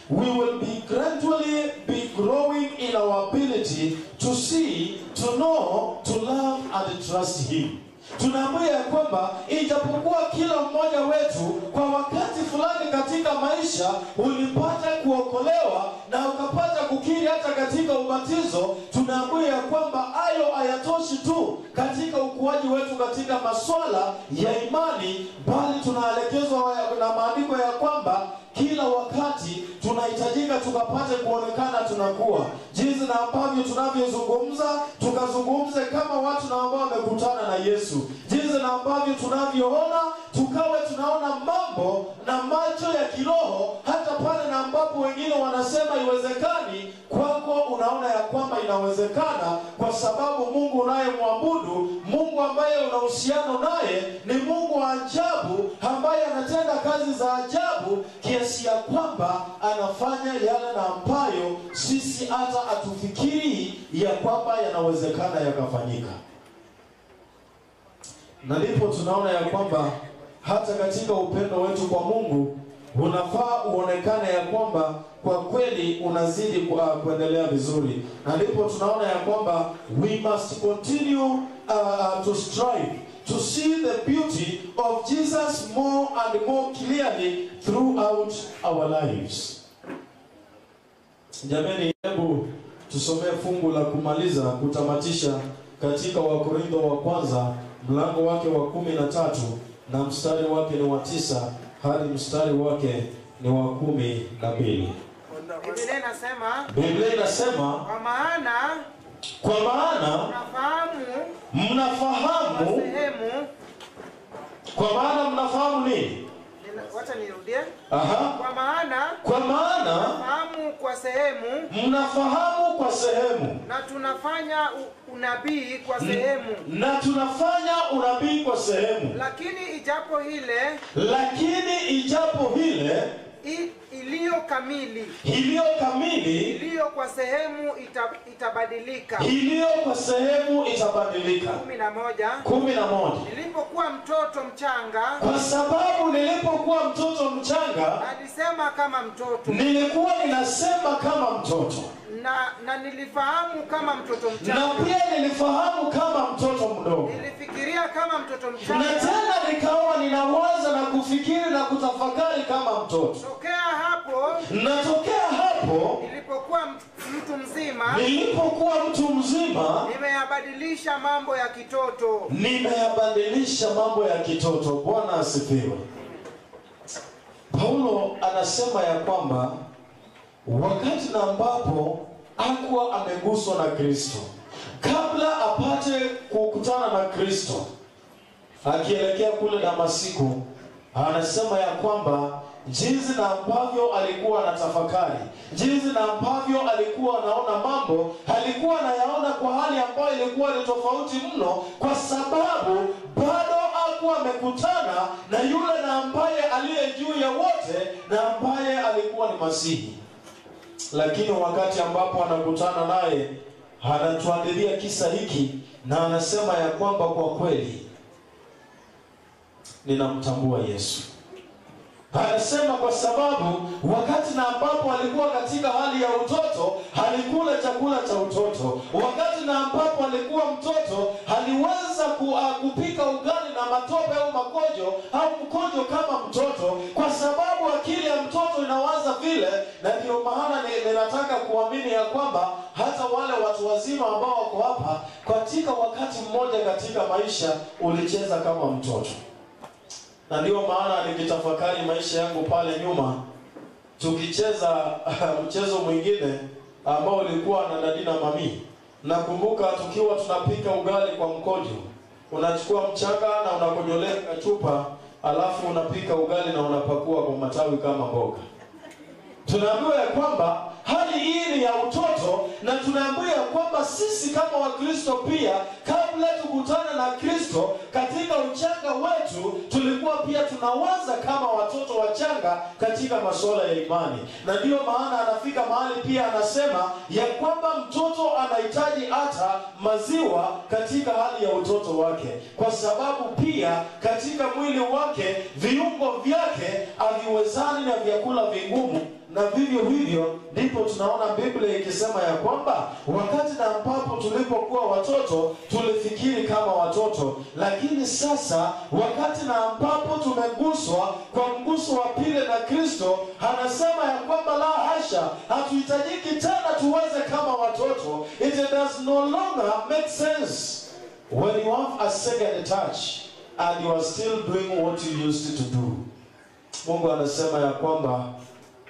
we will be gradually be growing in our ability to see, to know, to love and trust Him. Tunaambiwa ya kwamba ijapokuwa kila mmoja wetu kwa wakati fulani katika maisha ulipata kuokolewa na ukapata kukiri hata katika ubatizo, tunaambiwa ya kwamba hayo hayatoshi tu katika ukuaji wetu katika masuala ya imani, bali tunaelekezwa na maandiko ya kwamba kila wakati tunahitajika tukapate kuonekana tunakuwa jinsi na ambavyo tunavyozungumza, tukazungumze kama watu na ambao wamekutana na Yesu. Jinsi na ambavyo tunavyoona, tukawe tunaona mambo na macho ya kiroho, hata pale na ambapo wengine wanasema iwezekani, kwako unaona ya kwamba inawezekana, kwa sababu Mungu unayemwabudu, Mungu ambaye una uhusiano naye, ni Mungu wa ajabu ambaye anatenda kazi za ajabu kiasi ya kwamba anafanya yale na ambayo sisi hata hatufikiri ya kwamba yanawezekana yakafanyika. Na ndipo tunaona ya kwamba hata katika upendo wetu kwa Mungu unafaa uonekane ya kwamba kwa kweli unazidi kuendelea vizuri. Na ndipo tunaona ya kwamba we must continue to strive to see the beauty of Jesus more and more clearly throughout our lives. Jamani, hebu tusomee fungu la kumaliza kutamatisha katika Wakorintho wa kwanza mlango wake wa 13 na mstari wake ni wa 9 hadi mstari wake ni wa 12. Biblia inasema kwa maana mnafahamu nini? Wacha nirudie. Kwa maana mnafahamu kwa sehemu, na tunafanya unabii kwa sehemu, lakini ijapo hile iliyo kamili iliyo kwa sehemu itabadilika. 11 Nilipokuwa mtoto mchanga, kwa sababu nilipokuwa mtoto mchanga alisema kama mtoto, nilikuwa ninasema kama mtoto, na nilifahamu kama mtoto mchanga, na pia nilifahamu kama mtoto mdogo, nilifikiria kama mtoto mchanga, na tena nikawa ninawaza na kufikiri na kutafakari kama mtoto. Tokea hapo nilipokuwa mtu mzima nimeyabadilisha mambo ya kitoto. Bwana asifiwe. Paulo anasema ya kwamba wakati na ambapo hakuwa ameguswa na Kristo, kabla apate kukutana na Kristo akielekea kule Damasiko, anasema ya kwamba jinsi na ambavyo alikuwa anatafakari, jinsi na ambavyo alikuwa anaona mambo, alikuwa anayaona kwa hali ambayo ilikuwa ni tofauti mno, kwa sababu bado hakuwa amekutana na yule na ambaye aliye juu ya wote na ambaye alikuwa ni Masihi. Lakini wakati ambapo anakutana naye, anatuandilia kisa hiki na anasema ya kwamba kwa kweli ninamtambua Yesu. Anasema kwa sababu wakati na ambapo alikuwa katika hali ya utoto, alikula chakula cha utoto. Wakati na ambapo alikuwa mtoto, aliweza kupika ugali na matope au mkojo kama mtoto, kwa sababu akili ya mtoto inawaza vile. Na ndio maana ninataka kuamini ya kwamba hata wale watu wazima ambao wako hapa, katika wakati mmoja katika maisha ulicheza kama mtoto. Na ndio maana nikitafakari maisha yangu pale nyuma, tukicheza mchezo mwingine ambao ulikuwa na dadi na mami. Nakumbuka tukiwa tunapika ugali kwa mkojo. Unachukua mchanga na unakojolea chupa, alafu unapika ugali na unapakua kwa matawi kama mboga. Tunaambiwa ya kwamba hali hii ni ya utoto, na tunaambiwa ya kwamba sisi kama Wakristo pia, kabla tukutane na Kristo katika uchanga wetu, tulikuwa pia tunawaza kama watoto wachanga katika masuala ya imani. Na ndio maana anafika mahali pia anasema ya kwamba mtoto anahitaji hata maziwa katika hali ya utoto wake, kwa sababu pia katika mwili wake viungo vyake haviwezani na vyakula vingumu. Na vivyo hivyo ndipo tunaona Biblia ikisema ya kwamba wakati na ambapo tulipokuwa watoto tulifikiri kama watoto, lakini sasa wakati na ambapo tumeguswa kwa mguso wa pili na Kristo, anasema ya kwamba la hasha, hatuhitajiki tena tuweze kama watoto. It does no longer make sense when you have a second touch and you are still doing what you used to do. Mungu anasema ya kwamba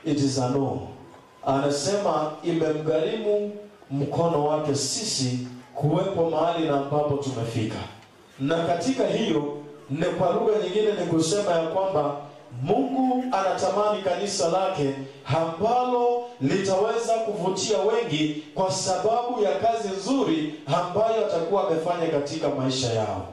it is a no. Anasema imemgharimu mkono wake sisi kuwepo mahali na ambapo tumefika. Na katika hiyo, kwa lugha nyingine ni kusema ya kwamba Mungu anatamani kanisa lake ambalo litaweza kuvutia wengi kwa sababu ya kazi nzuri ambayo atakuwa amefanya katika maisha yao.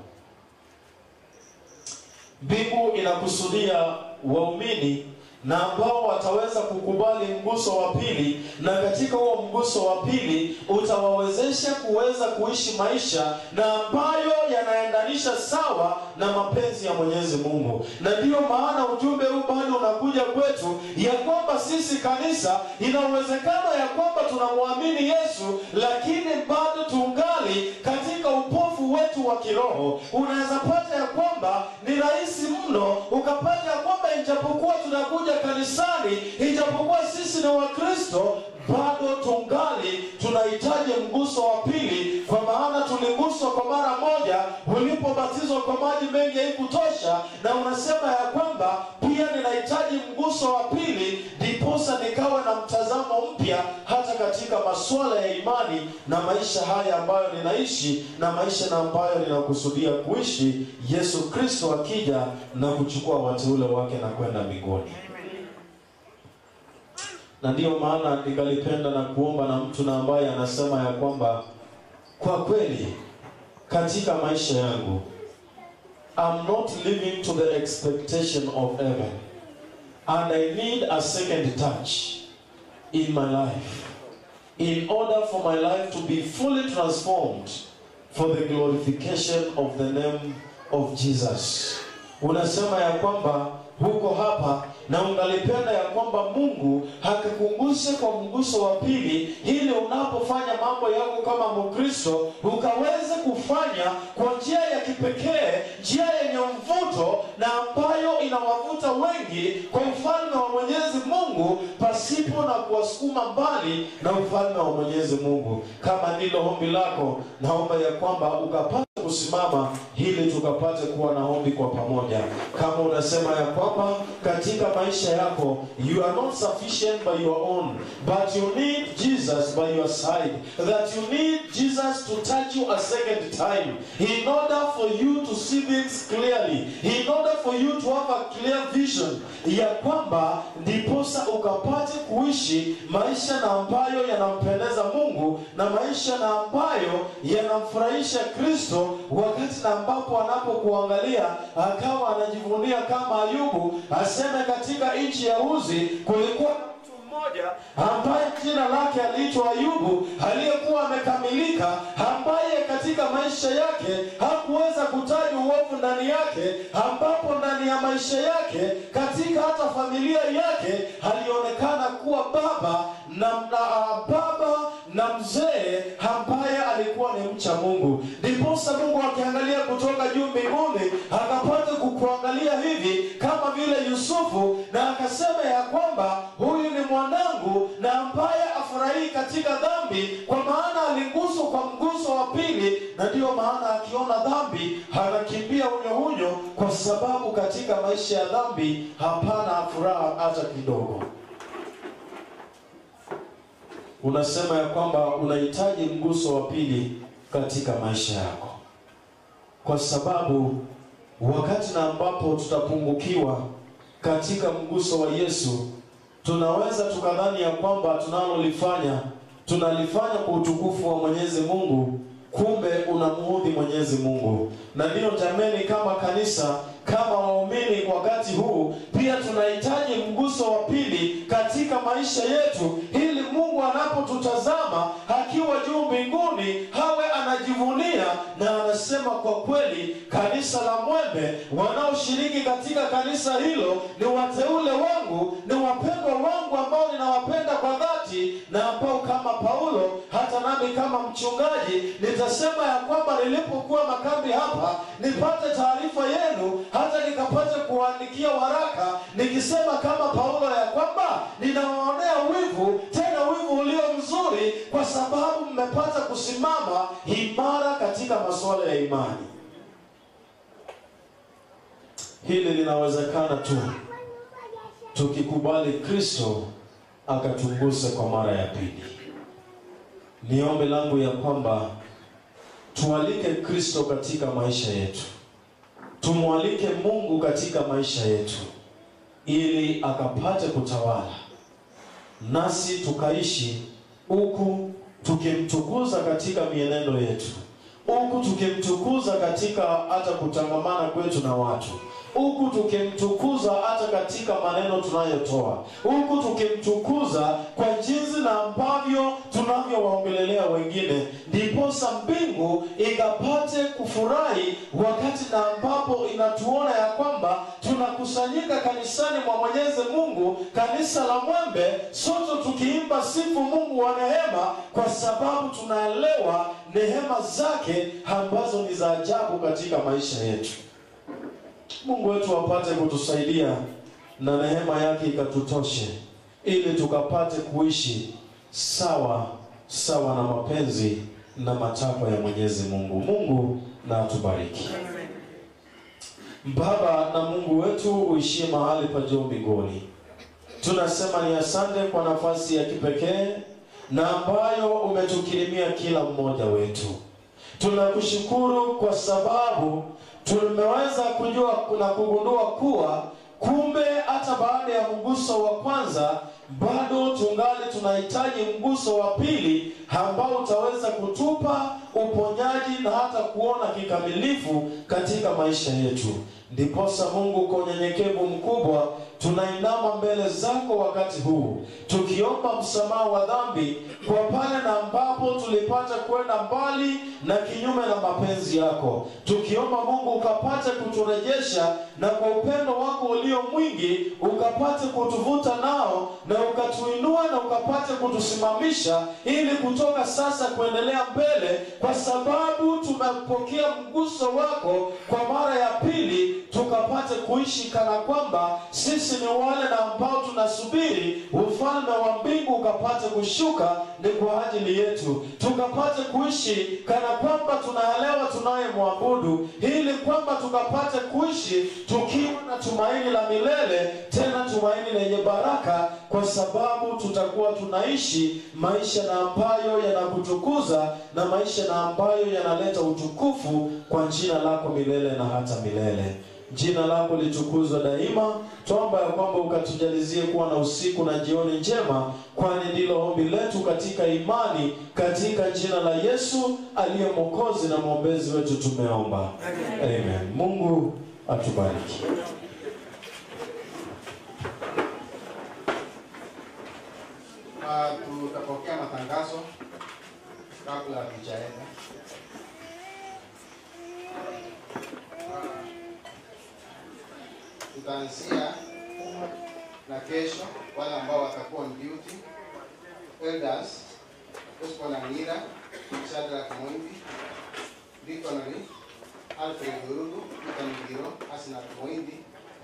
Mbingu inakusudia waumini na ambao wataweza kukubali mguso wa pili, na katika huo mguso wa pili utawawezesha kuweza kuishi maisha na ambayo yanaendanisha sawa na mapenzi ya Mwenyezi Mungu. Na ndiyo maana ujumbe huu bado unakuja kwetu ya kwamba sisi kanisa ina uwezekano ya kwamba tunamwamini Yesu, lakini bado tungali katika upofu wetu wa kiroho. Unaweza pata ya kwamba ni rahisi mno ukapata ya kwamba ijapokuwa tunakuja kanisani, ijapokuwa sisi ni Wakristo, bado tungali tunahitaji mguso wa pili, kwa maana tuliguswa kwa mara moja. Ulipobatizwa kwa maji mengi haikutosha, na unasema ya kwamba pia ninahitaji mguso wa pili ndiposa nikawe na mtazamo mpya hata katika masuala ya imani na maisha haya ambayo ninaishi na maisha na ambayo ninakusudia kuishi, Yesu Kristo akija na kuchukua wateule wake na kwenda mbinguni. Na ndiyo maana nikalipenda na kuomba na mtu na ambaye anasema ya kwamba kwa kweli katika maisha yangu I'm not living to the expectation of heaven, and I need a second touch in my life in order for my life to be fully transformed for the glorification of the name of Jesus. Unasema ya kwamba huko hapa na ungalipenda ya kwamba Mungu hakikumbushe kwa mguso wa pili, ili unapofanya mambo yako kama Mkristo ukaweze kufanya kwa njia ya kipekee, njia yenye mvuto na ambayo inawavuta wengi kwa ufalme wa Mwenyezi Mungu, pasipo na kuwasukuma mbali na ufalme wa Mwenyezi Mungu. Kama ndilo ombi lako, naomba ya kwamba ukapate kusimama ili tukapate kuwa na ombi kwa pamoja. Kama unasema ya kwamba katika maisha yako you are not sufficient by your own, but you need Jesus by your side, that you need Jesus to touch you a second time in order for you to see things clearly, in order for you to have a clear vision, ya kwamba ndiposa ukapate kuishi maisha na ambayo yanampendeza Mungu na maisha na ambayo yanamfurahisha Kristo, wakati na ambapo anapokuangalia akawa anajivunia kama Ayubu, aseme katika nchi ya Uzi kulikuwa mtu mmoja ambaye jina lake aliitwa Ayubu, aliyekuwa amekamilika, ambaye katika maisha yake hakuweza kutaja uovu ndani yake, ambapo ndani ya maisha yake, katika hata familia yake, alionekana kuwa baba na mzee ambaye alikuwa ni mcha Mungu. Ndiposa Mungu akiangalia kutoka juu mbinguni akapata kukuangalia hivi kama vile Yusufu, na akasema ya kwamba huyu ni mwanangu na ambaye afurahi katika dhambi, kwa maana aliguswa kwa mguso wa pili. Na ndiyo maana akiona dhambi anakimbia unyo, kwa sababu katika maisha ya dhambi hapana furaha hata kidogo. Unasema ya kwamba unahitaji mguso wa pili katika maisha yako, kwa sababu wakati na ambapo tutapungukiwa katika mguso wa Yesu, tunaweza tukadhani ya kwamba tunalifanya kwa utukufu wa Mwenyezi Mungu, kumbe unamuudhi Mwenyezi Mungu. Na ndio jameni, kama kanisa, kama waumini wakati huu pia tunahitaji mguso wa pili katika maisha yetu, ili Mungu anapotutazama akiwa juu mbinguni hawe anajivunia na anasema, kwa kweli kanisa la Mwembe, wanaoshiriki katika kanisa hilo ni wateule wangu, ni wapendwa wangu ambao ninawapenda kwa dhati, na ambao kama Paulo, hata nami kama mchungaji nitasema ya kwamba nilipokuwa makambi hapa nipate taarifa yenu, hata nikapata kuandikia waraka nikisema kama Paulo ya kwamba ninawaonea wivu, tena wivu ulio mzuri, kwa sababu mmepata kusimama imara katika masuala ya imani. Hili linawezekana tu tukikubali Kristo akatuguse kwa mara ya pili. Ni ombi langu ya kwamba tualike Kristo katika maisha yetu, tumwalike Mungu katika maisha yetu, ili akapate kutawala, nasi tukaishi huku tukimtukuza katika mienendo yetu, huku tukimtukuza katika hata kutangamana kwetu na watu, huku tukimtukuza hata katika maneno tunayotoa, huku tukimtukuza kwa jinsi na ambavyo tunavyowaongelelea wengine, ndiposa mbingu ikapate kufurahi wakati na ambapo inatuona ya kwamba tunakusanyika kanisani mwa Mwenyezi Mungu, kanisa la Mwembe, sote tukiimba sifu Mungu wa neema, kwa sababu tunaelewa neema zake ambazo ni za ajabu katika maisha yetu. Mungu wetu apate kutusaidia na neema yake ikatutoshe, ili tukapate kuishi sawa na mapenzi na matakwa ya Mwenyezi Mungu. Mungu na atubariki. Baba na Mungu wetu uishie mahali pa juu mbinguni, tunasema ni asante kwa nafasi ya kipekee na ambayo umetukirimia kila mmoja wetu. Tunakushukuru kwa sababu tumeweza kujua na kugundua kuwa kumbe hata baada ya mguso wa kwanza bado tungali tunahitaji mguso wa pili ambao utaweza kutupa uponyaji na hata kuona kikamilifu katika maisha yetu. Ndiposa Mungu, kwa unyenyekevu mkubwa tunainama mbele zako wakati huu, tukiomba msamaha wa dhambi kwa pale na ambapo tulipata kwenda mbali na kinyume na mapenzi yako, tukiomba Mungu ukapate kuturejesha na kwa upendo wako ulio mwingi ukapate kutuvuta nao na ukatuinua na ukapate kutusimamisha, ili kutoka sasa kuendelea mbele, kwa sababu tumepokea mguso wako kwa mara ya pili, tukapate kuishi kana kwamba sisi ni wale na ambao tunasubiri ufalme wa mbingu ukapate kushuka ni kwa ajili yetu, tukapate kuishi kana kwamba tunaelewa tunayemwabudu, ili kwamba tukapate kuishi tukiwa na tumaini la milele, tena tumaini lenye baraka, kwa sababu tutakuwa tunaishi maisha na ambayo yanakutukuza na maisha na ambayo yanaleta utukufu kwa jina lako milele na hata milele. Jina lako litukuzwe daima. Tuomba ya kwamba ukatujalizie kuwa na usiku na jioni njema, kwani ndilo ombi letu katika imani, katika jina la Yesu aliye Mwokozi na mwombezi wetu tumeomba. Amen. Mungu atubariki. Tutapokea matangazo kabla hatujaenda. Tutaanzia na kesho wale ambao watakuwa on duty: Elders Oscar Ngira, Shadrack Moimbi, Diconary Alfred Urudu, Peter Migiro, Asna Moimbi,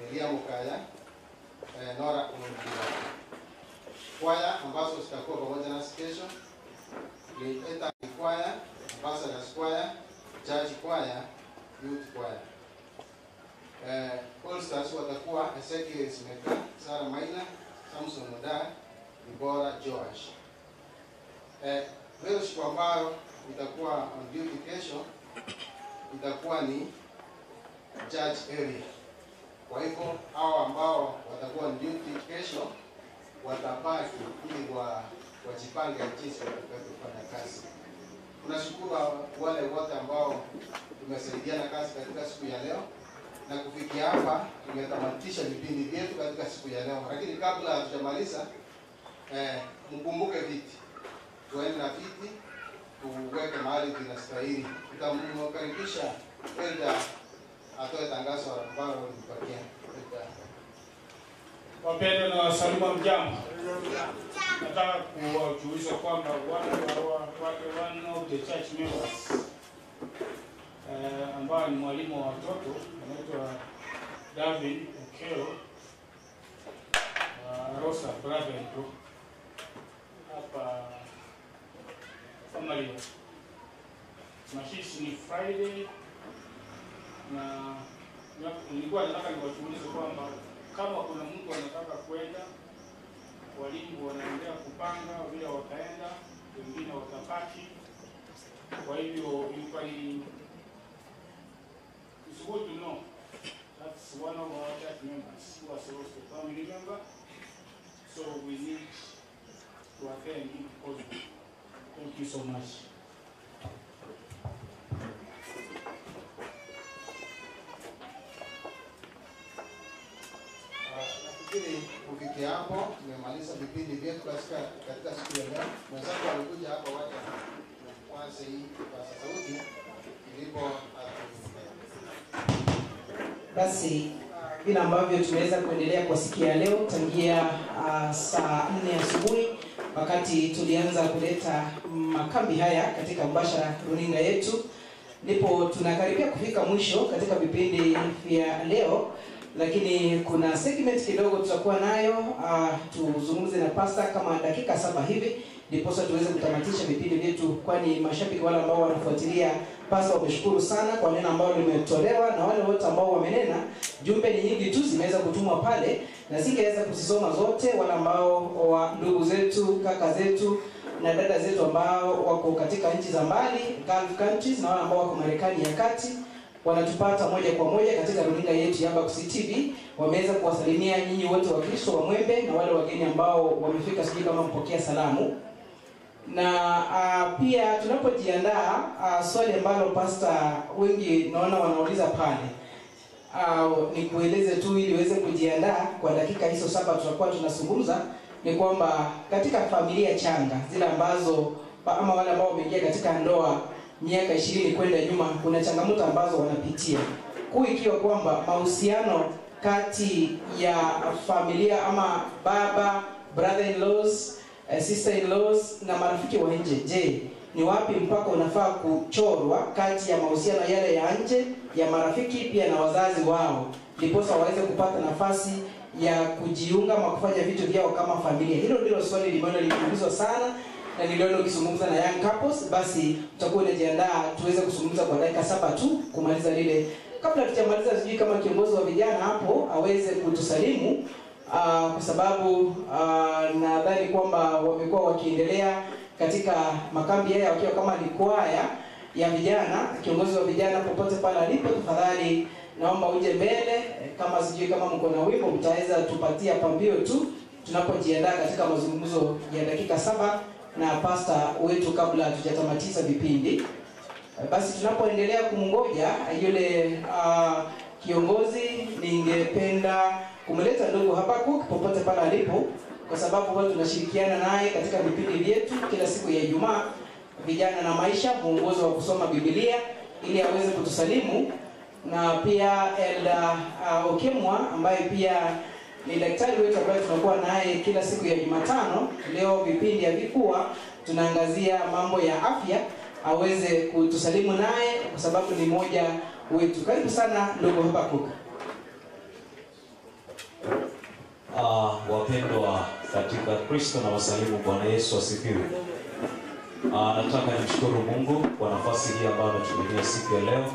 Elia Mukaya, Nora Moimbi. Kwaya ambazo zitakuwa pamoja nasi kesho ni Eta Kwaya, Ambassadors Kwaya, Church Kwaya, Youth Kwaya. All stars watakuwa Ezekiel Smeka, Sarah Maina, Samson Muda, Ibora Joash. Fellowship ambayo itakuwa on duty kesho itakuwa ni Judge area. Kwa hivyo hao ambao watakuwa on duty kesho watabaki ili wajipange jinsi watakavyofanya kazi. Tunashukuru wale wote ambao tumesaidiana kazi katika siku ya leo, na kufikia hapa tumetamatisha vipindi vyetu katika siku ya leo. Lakini kabla hatujamaliza, mkumbuke viti. Tuende na viti, tuweke mahali vinastahili. Tutamkaribisha Elda atoe tangazo ambalo limepatia. Wapendwa na wasalimu mjambo. Nataka kuwajulisha kwamba one of the church members ambaye ni mwalimu wa watoto anaitwa David Okelo Rosa Bravento hapa Somalia. Mazishi ni Friday, na nilikuwa nataka niwajulishe kwamba kama kuna mtu anataka kwenda, walimu wanaendelea kupanga vile wataenda, wengine watapaki. Kwa hivyo it's good to know that's one of our church members who are supposed to come. family member. So we need to attend it also. Thank you so much. Nafikiri kufikia hapo tumemaliza vipindi vyetu katika siku ya leo. Mwenzangu alikuja hapa wacha kwanza hii kwa sauti ilipo basi vile ambavyo tumeweza kuendelea kwa siku ya leo tangia saa 4 asubuhi wakati tulianza kuleta makambi haya katika mbashara runinga yetu, ndipo tunakaribia kufika mwisho katika vipindi vya leo, lakini kuna segment kidogo tutakuwa nayo tuzungumze na pastor kama dakika 7 hivi ndipo tuweze kutamatisha vipindi vyetu, kwani mashabiki wale ambao wanafuatilia pastor wameshukuru sana kwa neno ambalo limetolewa, na wale wote ambao wamenena jumbe ni nyingi tu zimeweza kutumwa pale na singeweza kuzisoma zote. Wale ambao ndugu zetu, kaka zetu na dada zetu ambao wako katika nchi za mbali, Gulf countries, na wale ambao wako Marekani ya kati wanatupata moja kwa moja katika runinga yetu ya Bakusi TV, wameweza kuwasalimia nyinyi wote wa Kristo wa Mwembe na wale wageni ambao wamefika, sijui kama mpokea salamu. Na pia tunapojiandaa swali ambalo pastor wengi naona wanauliza pale, ni kueleze tu ili uweze kujiandaa kwa dakika hizo 7 tutakuwa tunazungumza, ni kwamba katika familia changa zile ambazo ama wale ambao wameingia katika ndoa miaka 20 kwenda nyuma, kuna changamoto ambazo wanapitia, kuu ikiwa kwamba mahusiano kati ya familia ama baba, brother-in-laws, sister-in-laws na marafiki wa nje. Je, ni wapi mpaka unafaa kuchorwa kati ya mahusiano yale ya nje ya marafiki pia na wazazi wao, ndipo waweze kupata nafasi ya kujiunga ama kufanya vitu vyao kama familia? Hilo ndilo swali limeulizwa sana na niliona ukizungumza na young couples, basi tutakuwa tunajiandaa tuweze kuzungumza kwa dakika 7 tu kumaliza lile. Kabla tujamaliza, sijui kama kiongozi wa vijana hapo aweze kutusalimu, kwa sababu nadhani kwamba wamekuwa wakiendelea katika makambi haya wakiwa kama ni kwaya ya vijana. Kiongozi wa vijana popote pale alipo, tafadhali naomba uje mbele, kama sijui kama mko na wimbo mtaweza tupatia pambio tu tunapojiandaa katika mazungumzo ya dakika 7 na pastor wetu kabla tujatamatisha vipindi. Basi tunapoendelea kumngoja yule kiongozi, ningependa kumleta ndugu Habakuk popote pale alipo, kwa sababu huwa tunashirikiana naye katika vipindi vyetu kila siku ya Ijumaa, vijana na maisha, mwongozo wa kusoma Biblia, ili aweze kutusalimu. Na pia Elda Okemwa ambaye pia ni daktari wetu ambaye tunakuwa naye kila siku ya Jumatano. Leo vipindi havikuwa tunaangazia mambo ya afya, aweze kutusalimu naye kwa sababu ni moja wetu. Karibu sana ndugu Habakuk. Wapendwa katika Kristo na wasalimu, Bwana Yesu asifiwe. Nataka nimshukuru Mungu kwa nafasi hii ambayo ametupatia siku ya leo,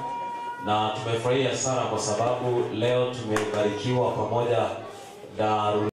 na tumefurahia sana kwa sababu leo tumebarikiwa pamoja na